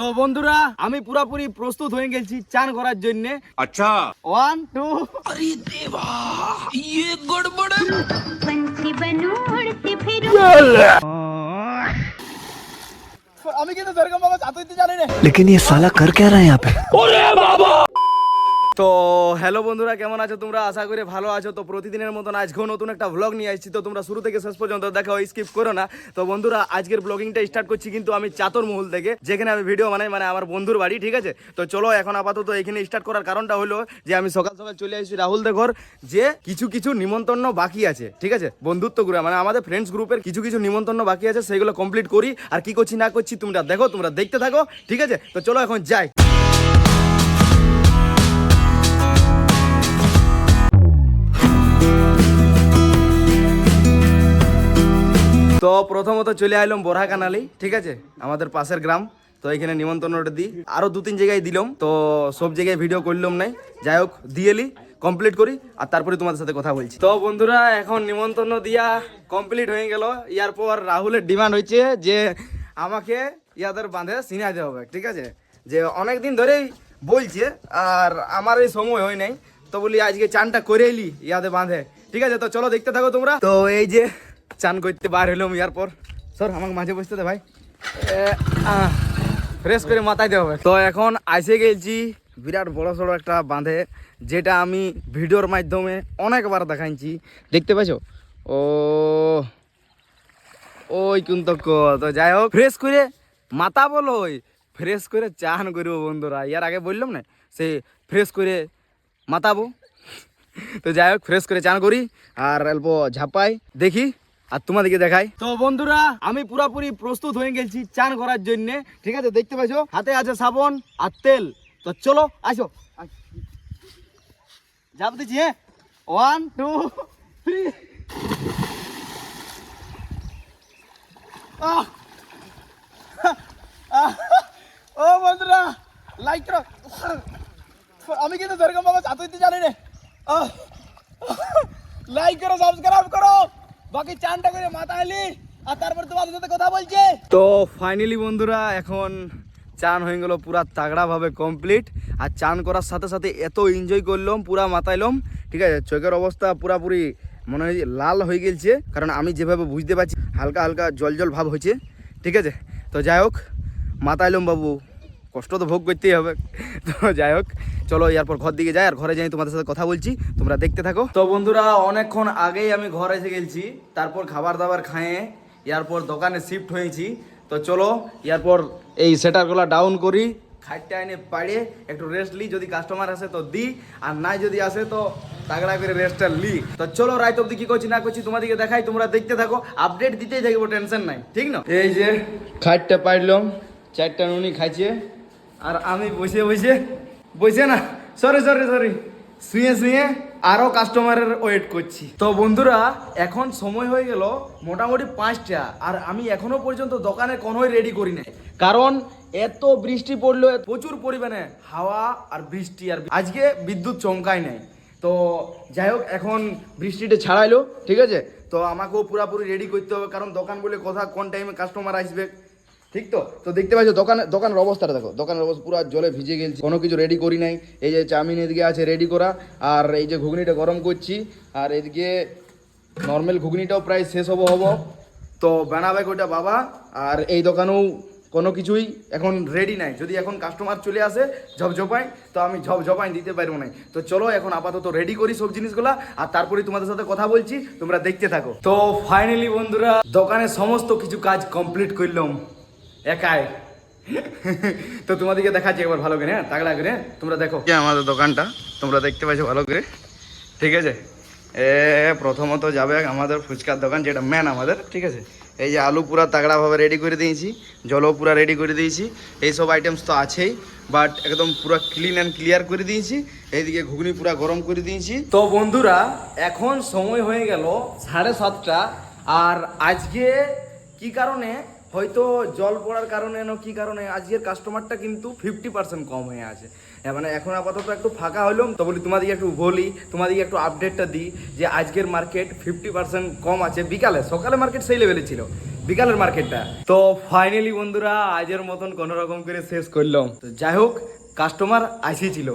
তো বন্ধুরা আমি পুরোপুরি প্রস্তুত হয়ে গেছি চান করার জন্য। अच्छा 1 2 अरे देवा ये गड़बड़ है। पंछी बनूं उड़ती फिरूं আমি কিন্তু দুর্গম বাবা চাতুই দিতে জানি না। लेकिन ये साला कर क्या रहा है यहाँ पे। তো হ্যালো বন্ধুরা, কেমন আছো তোমরা? আশা করি ভালো আছো। তো প্রতিদিনের মতন আজকেও নতুন একটা ভ্লগ নিয়ে আসছি, তো তোমরা শুরু থেকে শেষ পর্যন্ত দেখো, স্কিপ করো না। তো বন্ধুরা আজকের ব্লগিংটা স্টার্ট করছি কিন্তু আমি চাতর মহল থেকে, যেখানে আমি ভিডিও বানাই, মানে আমার বন্ধুর বাড়ি, ঠিক আছে? তো চলো এখন আপাতত এখানে স্টার্ট করার কারণটা হলো যে আমি সকাল সকাল চলে আসছি রাহুল দেখর, যে কিছু কিছু নিমন্ত্রণ বাকি আছে, ঠিক আছে? বন্ধুত্ব গ্রুপ মানে আমাদের ফ্রেন্ডস গ্রুপের কিছু কিছু নিমন্ত্রণ বাকি আছে, সেগুলো কমপ্লিট করি। আর কি করছি না করছি তোমরা দেখো, তোমরা দেখতে থাকো, ঠিক আছে? তো চলো এখন যাই। তো প্রথমত চলে আইলাম বোরহা কানালি, ঠিক আছে? আমাদের পাশের গ্রাম। তো এখানে নিমন্ত্রণটা দিই, আরো 2-3 জায়গায় দিলাম, তো সব জায়গায় ভিডিও করলাম নাই। যাই হোক দিয়েলি কমপ্লিট করি আর তারপরে তোমাদের সাথে কথা বলছি। তো বন্ধুরা এখন নিমন্ত্রণ দিয়া কমপ্লিট হয়ে গেল। ইয়ার পর রাহুলের ডিমান্ড হয়েছে যে আমাকে ইয়াদের বাঁধে চিনাইতে হবে, ঠিক আছে? যে অনেক দিন ধরেই বলছে আর আমার এই সময় হয় নাই, তো বলি আজকে চানটা করে এলি ইয়াদে বাঁধে, ঠিক আছে? তো চলো দেখতে থাকো তোমরা। তো এই যে চান করতে বার হলাম, ইয়ার পর স্যার আমাকে মাঝে বসতে দে ভাই, ফ্রেশ করে মাথায় দেওয়া হবে। তো এখন আইসে গেছি বিরাট বড় সড়ো একটা বাঁধে, যেটা আমি ভিডিওর মাধ্যমে অনেকবার দেখাইছি, দেখতে পাইছো? ও ওই কিন্তু। তো যাই হোক ফ্রেশ করে মাথা বলো, ওই ফ্রেশ করে চান করবো বন্ধুরা। ইয়ার আগে বললাম না সে ফ্রেশ করে মাতাবো। তো যাই হোক ফ্রেশ করে চান করি আর অল্প ঝাপাই দেখি আর তোমাদেরকে দেখাই। তো বন্ধুরা আমি পুরোপুরি প্রস্তুত হয়ে গেছি চান করার জন্য, ঠিক আছে? দেখতে পাইছো হাতে আছে সাবন আর তেল। তো চলো আসো, ঝাপ দিচ্ছি, হ্যাঁ? 1 2 3 ও বন্ধুরা লাইক করো, আমি কিন্তু দুর্গম বাবা চাতুই দিতে জানি না। লাইক করো, সাবস্ক্রাইব করো, বাকি চানটা করে মাথা এলি আর তারপর তোমাদের সাথে কথা বলছে। তো ফাইনালি বন্ধুরা এখন চান হয়ে গেল পুরা তাগড়া ভাবে কমপ্লিট। আর চান করার সাথে সাথে এত এনজয় করলাম, পুরা মাতাইলাম, ঠিক আছে? চোখের অবস্থা পুরাপুরি মনে হয় লাল হয়ে গেছে, কারণ আমি যেভাবে বুঝতে পারছি হালকা হালকা জল জল ভাব হয়েছে, ঠিক আছে? তো যাই হোক মাতাইলাম বাবু, কষ্ট তো ভোগ করতেই হবে। তো যাই হোক চলো এরপর ঘর দিকে যাই, আর ঘরে যাই তোমাদের সাথে কথা বলছি, তোমরা দেখতে থাকো। তো বন্ধুরা অনেকক্ষণ আগেই আমি ঘরে এসে গেছি, তারপর খাবার দাবার খাইয়ে এরপর দোকানে শিফট হয়েছি। তো চলো এরপর এই সেটারগুলো ডাউন করি, খাইটটা এনে পাড়িয়ে একটু রেস্ট লি, যদি কাস্টমার আসে তো দিই, আর নাই যদি আসে তো তাগড়া করে রেস্টটা লি। তো চলো রাত অব্দি কি করছি না করছি তোমাদেরকে দেখাই, তোমরা দেখতে থাকো, আপডেট দিতেই থাকবো, টেনশন নাই, ঠিক না? এই যে খাইটটা পাড়লাম, 4টা নুনি খাইছে, আর আমি বসে বসে বসে না সরি শুয়ে শুয়ে আরো কাস্টমারের ওয়েট করছি। তো বন্ধুরা এখন সময় হয়ে গেল মোটামুটি 5টা, আর আমি এখনো পর্যন্ত দোকানে কোনোই রেডি করি নাই, কারণ এত বৃষ্টি পড়লো, প্রচুর পরিমাণে হাওয়া আর বৃষ্টি, আর আজকে বিদ্যুৎ চমকাই নাই। তো যাই হোক এখন বৃষ্টিটা ছাড়াইলো, ঠিক আছে? তো আমাকেও পুরোপুরি রেডি করতে হবে, কারণ দোকান বলে কথা, কোন টাইমে কাস্টমার আসবে, ঠিক তো? তো দেখতে পাচ্ছ দোকানের অবস্থাটা দেখো, দোকানের অবস্থা পুরো জলে ভিজে গেছে, কোনো কিছু রেডি করি নাই। এই যে চাউমিন এদিকে আছে রেডি করা, আর এই যে ঘুগনিটা গরম করছি, আর এদিকে নর্মাল ঘুগনিটাও প্রায় শেষ হবো। তো বানাবে ওইটা বাবা, আর এই দোকানেও কোনো কিছুই এখন রেডি নাই। যদি এখন কাস্টমার চলে আসে ঝপঝপাই, তো আমি ঝপঝপাই দিতে পারবো না। তো চলো এখন আপাতত রেডি করি সব জিনিসগুলা, আর তারপরে তোমাদের সাথে কথা বলছি, তোমরা দেখতে থাকো। তো ফাইনালি বন্ধুরা দোকানের সমস্ত কিছু কাজ কমপ্লিট করলাম একাই। তো তোমাদেরকে দেখাচ্ছি একবার ভালো করে, হ্যাঁ? তাগড়া করে তোমরা দেখো আমাদের দোকানটা, তোমরা দেখতে পাচ্ছ ভালো করে, ঠিক আছে? প্রথমত যাবে আমাদের ফুচকার দোকান, যেটা মেন আমাদের, ঠিক আছে? এই যে আলু পুরা তাগড়াভাবে রেডি করে দিয়েছি, জলও পুরা রেডি করে দিয়েছি, এইসব আইটেমস তো আছেই, বাট একদম পুরো ক্লিন অ্যান্ড ক্লিয়ার করে দিয়েছি। এইদিকে ঘুগনি পুরা গরম করে দিয়েছি। তো বন্ধুরা এখন সময় হয়ে গেল 7:30, আর আজকে কি কারণে, হয়তো জল পড়ার কারণে না কি কারণে, আজকের কাস্টমারটা কিন্তু 50% কম হয়ে আছে। মানে এখন আপাতত একটু ফাঁকা হলাম, তো বলি তোমাদেরকে একটু বলি, তোমাদেরকে একটু আপডেটটা দিই যে আজকের মার্কেট 50% কম আছে। বিকালে, সকালে মার্কেট সেই লেভেলে ছিল, বিকালের মার্কেটটা। তো ফাইনালি বন্ধুরা আজের মতন কোনো রকম করে শেষ করলাম। তো যাই হোক, কাস্টমার আসিছিল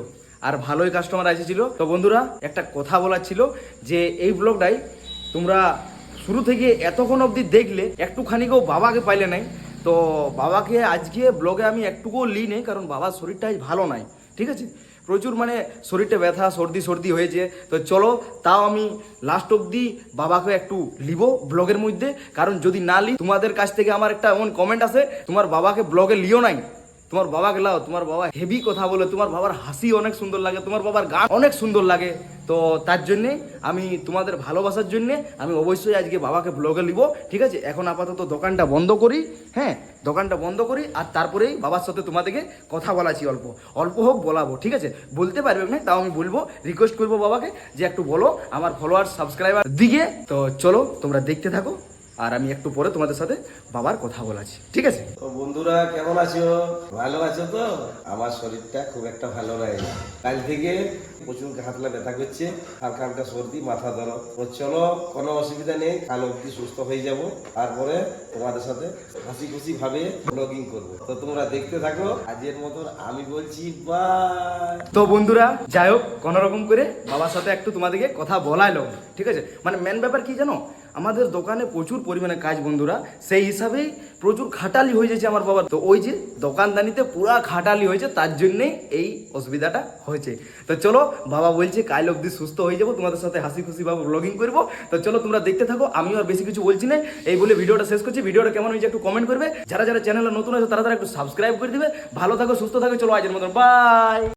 আর ভালোই কাস্টমার আসিছিল। তো বন্ধুরা একটা কথা বলার ছিল যে এই ব্লগটাই তোমরা শুরু থেকে এতক্ষণ অবধি দেখলে একটুখানিকেও বাবাকে পাইলে নাই। তো বাবাকে আজকে ব্লগে আমি একটুকুও লি নেই, কারণ বাবার শরীরটা আজ ভালো নাই, ঠিক আছে? প্রচুর মানে শরীরটা ব্যথা, সর্দি হয়েছে। তো চলো তাও আমি লাস্ট অবধি বাবাকে একটু লিব ব্লগের মধ্যে, কারণ যদি না লি তোমাদের কাছ থেকে আমার একটা এমন কমেন্ট আসে তোমার বাবাকে ব্লগে লিও নাই, তোমার বাবাকে লাও, তোমার বাবা হেভি কথা বলে, তোমার বাবার হাসি অনেক সুন্দর লাগে, তোমার বাবার গান অনেক সুন্দর লাগে। তো তার জন্যে আমি তোমাদের ভালোবাসার জন্যে আমি অবশ্যই আজকে বাবাকে ব্লগে নিব, ঠিক আছে? এখন আপাতত দোকানটা বন্ধ করি, হ্যাঁ দোকানটা বন্ধ করি, আর তারপরেই বাবার সাথে তোমাদেরকে কথা বলাছি, অল্প অল্প হোক বলাবো, ঠিক আছে? বলতে পারবে না তাও আমি বলবো, রিকোয়েস্ট করবো বাবাকে যে একটু বলো আমার ফলোয়ার সাবস্ক্রাইবার দিকে। তো চলো তোমরা দেখতে থাকো, আর আমি একটু পরে তোমাদের সাথে বাবার কথা বলাছি, ঠিক আছে? তো বন্ধুরা কেমন আছো? ভালো আছো তো? আমার শরীরটা খুব একটা ভালো নাই, কাল থেকে প্রচুর হাতলা ব্যথা করছে, হালকা হালকা সর্দি, মাথা ধরো। তো চলো কোনো অসুবিধা নেই, কাল অবধি সুস্থ হয়ে যাব, তারপরে তোমাদের সাথে হাসি খুশি ভাবে ব্লগিং করবো। তো তোমরা দেখতে থাকো, আজকের মতন আমি বলছি বাই। তো বন্ধুরা যাই হোক, কোনো রকম করে বাবার সাথে একটু তোমাদেরকে কথা বলাইলো, ঠিক আছে? মানে মেন ব্যাপার কি জানো, আমাদের দোকানে প্রচুর পরিমাণে কাজ বন্ধুরা, সেই হিসাবেই প্রচুর খাটালি হয়ে যাচ্ছে আমার বাবার। তো ওই যে দোকানদানিতে পুরা খাটালি হয়েছে, তার জন্যেই এই অসুবিধাটা হয়েছে। তো চলো বাবা বলছে কাল অবধি সুস্থ হয়ে যাবো, তোমাদের সাথে হাসি খুশি ভাবে ব্লগিং করবো। তো চলো তোমরা দেখতে থাকো, আমিও আর বেশি কিছু বলছি না, এই বলে ভিডিওটা শেষ করছি। ভিডিওটা কেমন হয়েছে একটু কমেন্ট করবে, যারা যারা চ্যানেলে নতুন আছে তারা একটু সাবস্ক্রাইব করে দিবে। ভালো থাকো, সুস্থ থাকো, চলো আজকের মতন বাই।